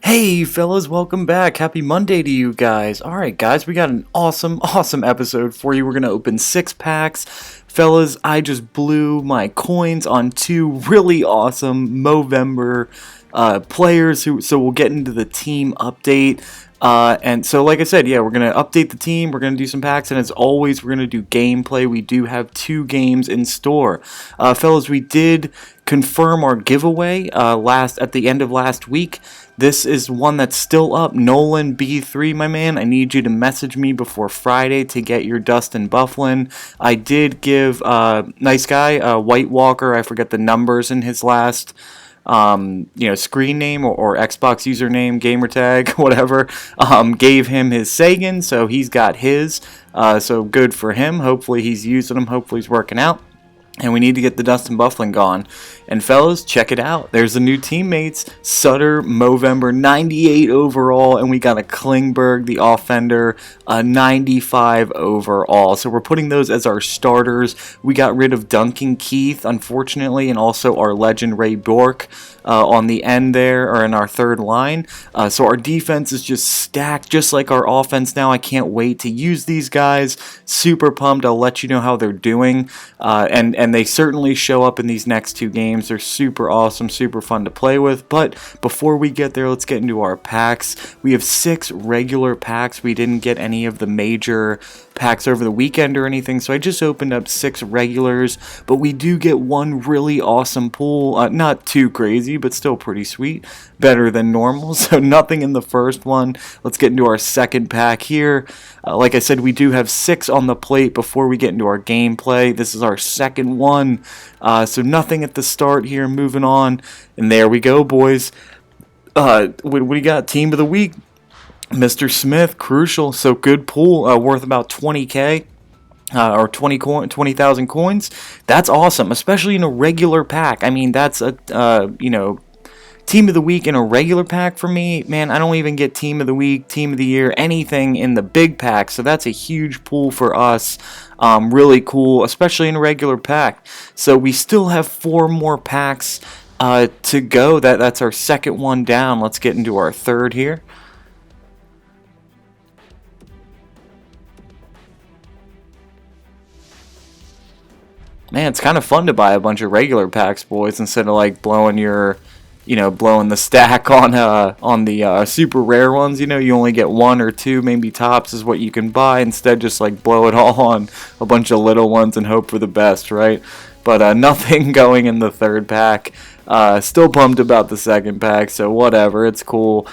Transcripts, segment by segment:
Hey fellas, welcome back. Happy Monday to you guys. Alright guys, we got an awesome episode for you. We're going to open 6 packs. Fellas, I just blew my coins on 2 really awesome Movember players, so we'll get into the team update. And so like I said, yeah, we're going to update the team, we're going to do some packs, and as always, we're going to do gameplay. We do have 2 games in store. Fellas, we did confirm our giveaway at the end of last week. This is one that's still up. Nolan B3, my man, I need you to message me before Friday to get your Dustin Bufflin. I did give nice guy, White Walker, I forget the numbers in his last screen name or Xbox username, gamertag, whatever, gave him his Sagan, so he's got his, so good for him. Hopefully he's using them, hopefully he's working out. And we need to get the Dustin Bufflin gone. And fellas, check it out. There's the new teammates. Sutter, Movember, 98 overall. And we got a Klingberg, the offender, 95 overall. So we're putting those as our starters. We got rid of Duncan Keith, unfortunately, and also our legend Ray Bork on the end there, or in our third line. So our defense is just stacked, just like our offense now. I can't wait to use these guys. Super pumped. I'll let you know how they're doing. And they certainly show up in these next 2 games. They're super awesome, super fun to play with. But before we get there, let's get into our packs. We have 6 regular packs. We didn't get any of the major packs over the weekend or anything, so I just opened up 6 regulars, but we do get one really awesome pull, not too crazy, but still pretty sweet, better than normal, so nothing in the first one. Let's get into our second pack here. Like I said, we do have 6 on the plate before we get into our gameplay. This is our second one, so nothing at the start here. Moving on, and there we go, boys. What do we got? Team of the week, Mr. Smith, crucial. So good pull, worth about 20k. Or 20,000 coins. That's awesome, especially in a regular pack. I mean, that's a team of the week in a regular pack for me. Man, I don't even get team of the week, team of the year, anything in the big pack. So that's a huge pull for us. Really cool, especially in a regular pack. So we still have 4 more packs to go. That's our second one down. Let's get into our third here. Man, it's kind of fun to buy a bunch of regular packs, boys, instead of like blowing the stack on the super rare ones. You only get 1 or 2, maybe tops, is what you can buy. Instead, just like blow it all on a bunch of little ones and hope for the best, right? But nothing going in the third pack. Still pumped about the second pack, so whatever, it's cool.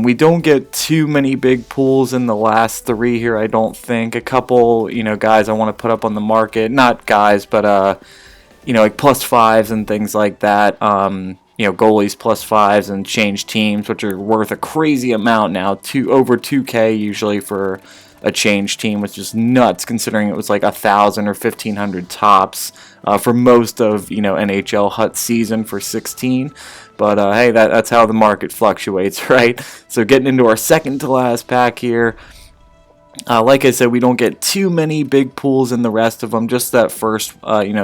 We don't get too many big pulls in the last 3 here, I don't think. A couple, guys I want to put up on the market. Not guys, but, like +5s and things like that. Goalies +5s and change teams, which are worth a crazy amount now. Over 2k usually for a change team, which is nuts considering it was like 1,000 or 1,500 tops for most of NHL Hut season for 16. But hey, that's how the market fluctuates, right? So getting into our second to last pack here. Like I said, we don't get too many big pulls in the rest of them. Just that first,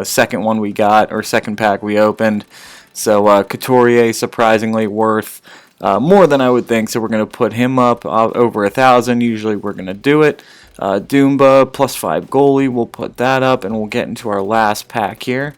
second one we got, or second pack we opened. So Couturier, surprisingly worth more than I would think, so we're going to put him up over 1,000. Usually we're going to do it. Doomba, +5 goalie, we'll put that up, and we'll get into our last pack here.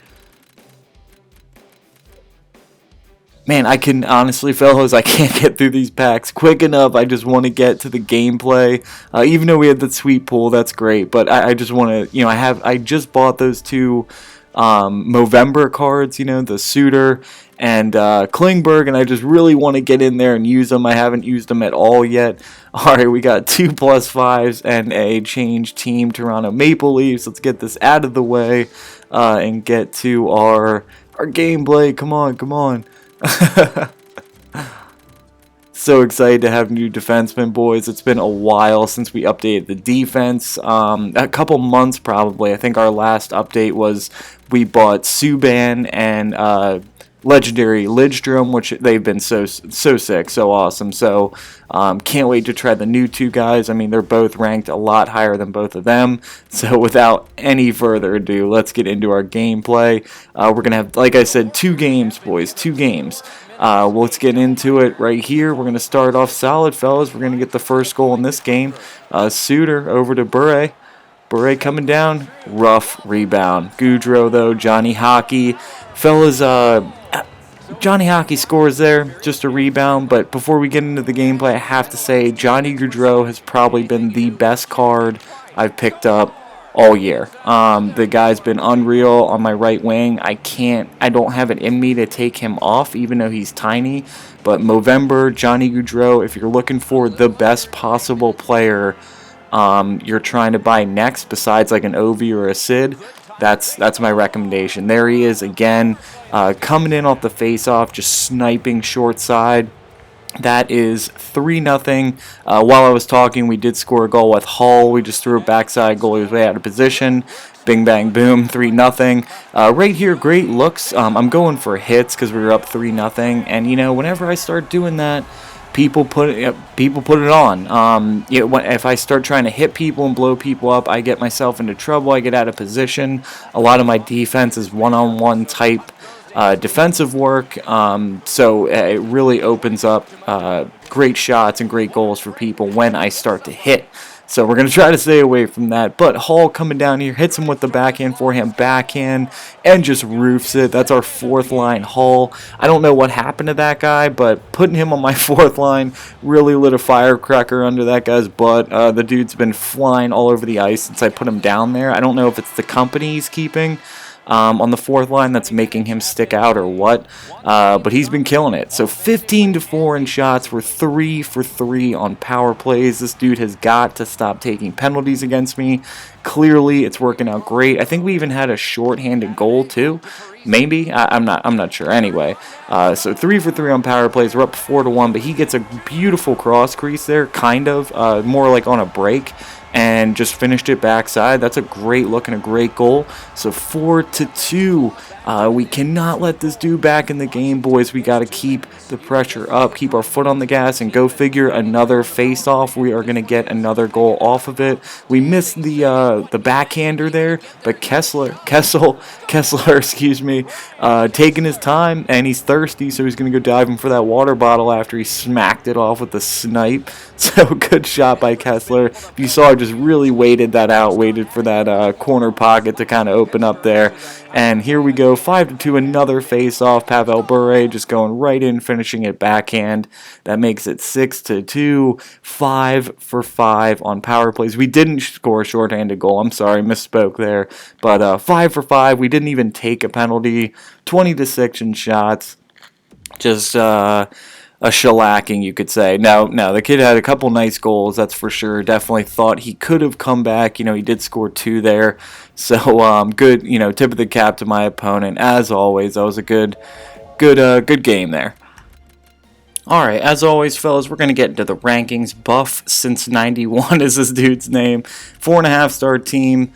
Man, I can honestly, fellas, I can't get through these packs quick enough. I just want to get to the gameplay. Even though we had the sweet pull, that's great, but I just want to, I just bought those 2 Movember cards, the Suter and Klingberg, and I just really want to get in there and use them. I haven't used them at all yet. Alright, we got 2 +5s and a change team, Toronto Maple Leafs. Let's get this out of the way and get to our gameplay. Come on. So excited to have new defensemen, boys. It's been a while since we updated the defense. A couple months probably. I think our last update was we bought Subban and legendary Lidstrom, which they've been so sick, so awesome. So can't wait to try the new two guys. I mean, they're both ranked a lot higher than both of them. So without any further ado, let's get into our gameplay. We're going to have, like I said, 2 games, boys, 2 games. Let's get into it right here. We're going to start off solid, fellas. We're going to get the first goal in this game. Suter over to Bure. Bure coming down. Rough rebound. Goudreau, though. Johnny Hockey. Fellas, Johnny Hockey scores there. Just a rebound. But before we get into the gameplay, I have to say Johnny Goudreau has probably been the best card I've picked up all year. The guy's been unreal on my right wing. I don't have it in me to take him off, even though he's tiny. But Movember, Johnny Goudreau, if you're looking for the best possible player you're trying to buy next, besides like an Ovi or a Sid, that's my recommendation. There he is again, coming in off the face-off, just sniping short side. That is 3-0. While I was talking, we did score a goal with Hull. We just threw a backside goal. He was way out of position. Bing, bang, boom, 3-0. Right here, great looks. I'm going for hits because we were up 3-0. And, you know, whenever I start doing that, people put it on. If I start trying to hit people and blow people up, I get myself into trouble. I get out of position. A lot of my defense is one-on-one type defensive work, so it really opens up great shots and great goals for people when I start to hit. So we're going to try to stay away from that. But Hall coming down here, hits him with the forehand, backhand, and just roofs it. That's our 4th line Hall. I don't know what happened to that guy, but putting him on my 4th line really lit a firecracker under that guy's butt. The dude's been flying all over the ice since I put him down there. I don't know if it's the company he's keeping on the 4th line that's making him stick out or what, but he's been killing it. So 15-4 in shots. We're 3 for 3 on power plays. This dude has got to stop taking penalties against me. Clearly, it's working out great. I think we even had a shorthanded goal too. Maybe I'm not sure. Anyway, so 3 for 3 on power plays. We're up 4-1, but he gets a beautiful cross crease there, kind of more like on a break, and just finished it backside. That's a great look and a great goal. So 4-2. We cannot let this dude back in the game, boys. We got to keep the pressure up, keep our foot on the gas, and go figure another face-off. We are going to get another goal off of it. We missed the backhander there, but Kessler, excuse me, taking his time, and he's thirsty, so he's going to go diving for that water bottle after he smacked it off with the snipe. So good shot by Kessler. If you saw, I just really waited that out, waited for that corner pocket to kind of open up there. And here we go, 5-2, another face-off. Pavel Bure just going right in, finishing it backhand. That makes it 6-2, 5 for 5 on power plays. We didn't score a shorthanded goal. I'm sorry, misspoke there. But 5 for 5. We didn't even take a penalty. 20-6 in shots. Just a shellacking, you could say. Now, the kid had a couple nice goals, that's for sure. Definitely thought he could have come back. You know, he did score 2 there. So, good, you know, tip of the cap to my opponent. As always, that was a good game there. Alright, as always, fellas, we're going to get into the rankings. Buff since 91 is this dude's name. 4.5-star team.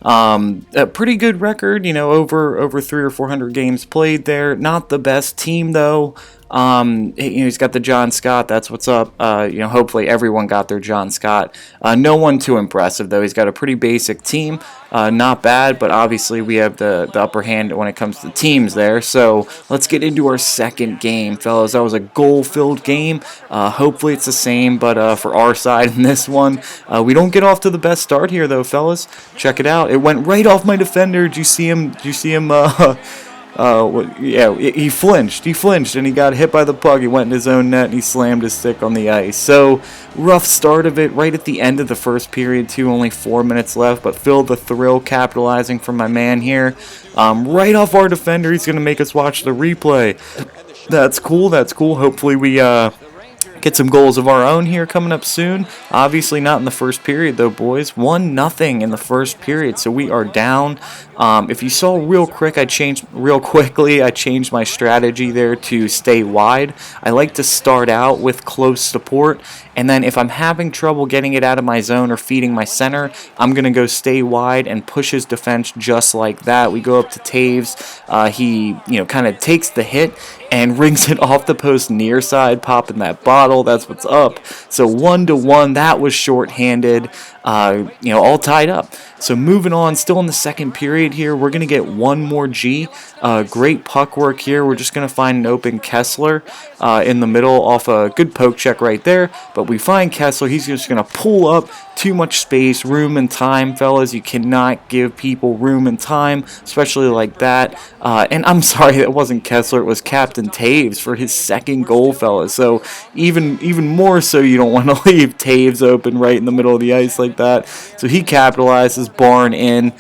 A pretty good record, you know, over 300 or 400 games played there. Not the best team, though. You know, he's got the John Scott. That's what's up. You know, hopefully everyone got their John Scott. No one too impressive, though. He's got a pretty basic team. Not bad, but obviously we have the upper hand when it comes to teams there. So let's get into our second game, fellas. That was a goal-filled game. Hopefully it's the same, but for our side in this one, we don't get off to the best start here, though, fellas. Check it out. It went right off my defender. Did you see him? Yeah, he flinched, and he got hit by the puck. He went in his own net, and he slammed his stick on the ice. So, rough start of it, right at the end of the first period, too. Only 4 minutes left, but Phil the Thrill capitalizing from my man here. Right off our defender, he's going to make us watch the replay. That's cool. Hopefully we get some goals of our own here coming up soon. Obviously not in the first period, though, boys. 1-0 in the first period, so we are down. If you saw real quick, I changed my strategy there to stay wide. I like to start out with close support, and then if I'm having trouble getting it out of my zone or feeding my center, I'm going to go stay wide and push his defense just like that. We go up to Taves. He, kind of takes the hit and rings it off the post near side, popping that bottle. That's what's up. So 1-1, that was shorthanded, all tied up. So moving on, still in the second period here, we're going to get one more G. Great puck work here. We're just going to find an open Kessler in the middle off a good poke check right there. But we find Kessler. He's just going to pull up. Too much space, room and time, fellas. You cannot give people room and time, especially like that. And I'm sorry, that wasn't Kessler. It was Captain Taves for his second goal, fellas. So even more so, you don't want to leave Taves open right in the middle of the ice like that. So he capitalizes, barn in.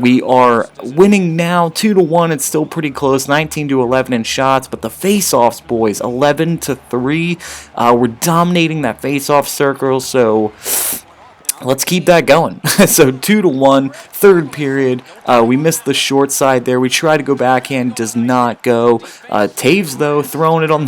We are winning now 2-1. It's still pretty close, 19-11 in shots, but the face-offs, boys, 11-3. We're dominating that face-off circle, so let's keep that going. So 2-1, third period. We missed the short side there. We try to go backhand, does not go. Taves though throwing it on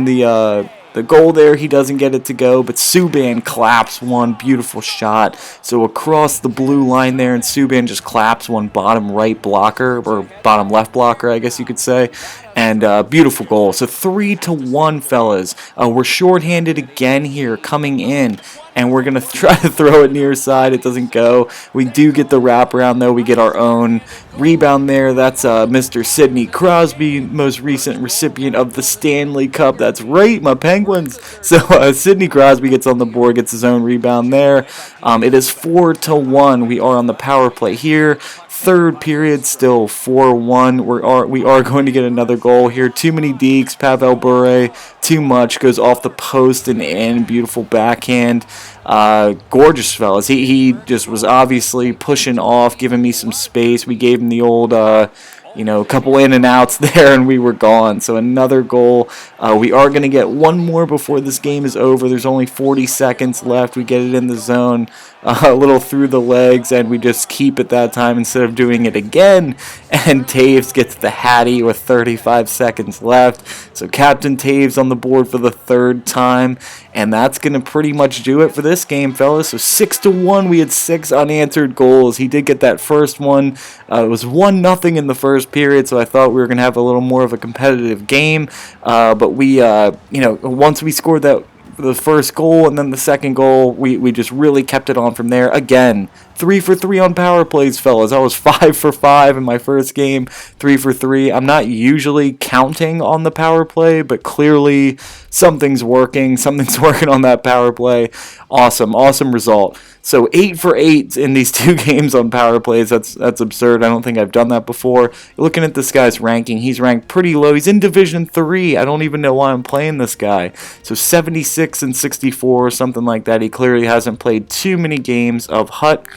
the goal there. He doesn't get it to go, but Subban claps one beautiful shot. So across the blue line there, and Subban just claps one bottom right blocker or bottom left blocker, I guess you could say. And beautiful goal. So 3-1, fellas. We're shorthanded again here coming in. And we're going to try to throw it near side. It doesn't go. We do get the wraparound, though. We get our own rebound there. That's Mr. Sidney Crosby, most recent recipient of the Stanley Cup. That's right, my Penguins. So Sidney Crosby gets on the board, gets his own rebound there. It is 4-1. We are on the power play here. Third period, still 4-1. We are going to get another goal here. Too many dekes. Pavel Bure, too much. Goes off the post and in. Beautiful backhand. Gorgeous, fellas. He just was obviously pushing off, giving me some space. We gave him the old, couple in and outs there, and we were gone. So another goal. We are going to get one more before this game is over. There's only 40 seconds left. We get it in the zone, a little through the legs, and we just keep it that time instead of doing it again. And Taves gets the Hattie with 35 seconds left. So Captain Taves on the board for the third time. And that's going to pretty much do it for this game, fellas. So 6-1, we had 6 unanswered goals. He did get that first one. It was 1-0 in the first period, so I thought we were going to have a little more of a competitive game. But we, once we scored the first goal and then the second goal, we just really kept it on from there. Again, 3 for 3 on power plays, fellas. I was 5 for 5 in my first game, 3 for 3. I'm not usually counting on the power play, but clearly something's working. Something's working on that power play. Awesome result. So 8 for 8 in these 2 games on power plays. That's absurd. I don't think I've done that before. Looking at this guy's ranking, he's ranked pretty low. He's in Division 3. I don't even know why I'm playing this guy. So 76 and 64, something like that. He clearly hasn't played too many games of Hut.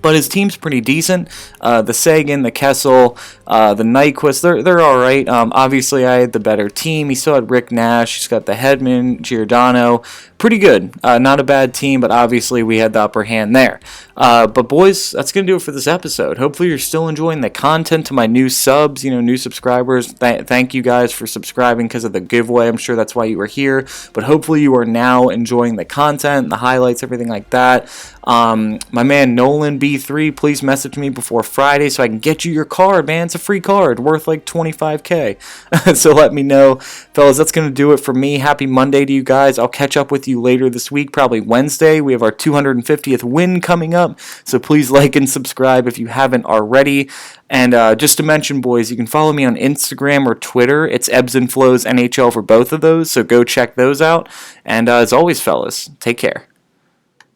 But his team's pretty decent. The Sagan, the Kessel, the Nyquist, they're all right. Obviously, I had the better team. He still had Rick Nash. He's got the Hedman, Giordano. Pretty good. Not a bad team, but obviously we had the upper hand there. But boys, that's going to do it for this episode. Hopefully you're still enjoying the content. To my new subs, new subscribers, thank you guys for subscribing because of the giveaway. I'm sure that's why you were here. But hopefully you are now enjoying the content, the highlights, everything like that. My man Nolan B3, please message me before Friday so I can get you your card, man. It's a free card worth like $25K. So let me know. Fellas, that's going to do it for me. Happy Monday to you guys. I'll catch up with you later this week, probably Wednesday. We have our 250th win coming up. So please like and subscribe if you haven't already. And just to mention, boys, you can follow me on Instagram or Twitter. It's Ebbs and Flows NHL for both of those. So go check those out. And as always, fellas, take care.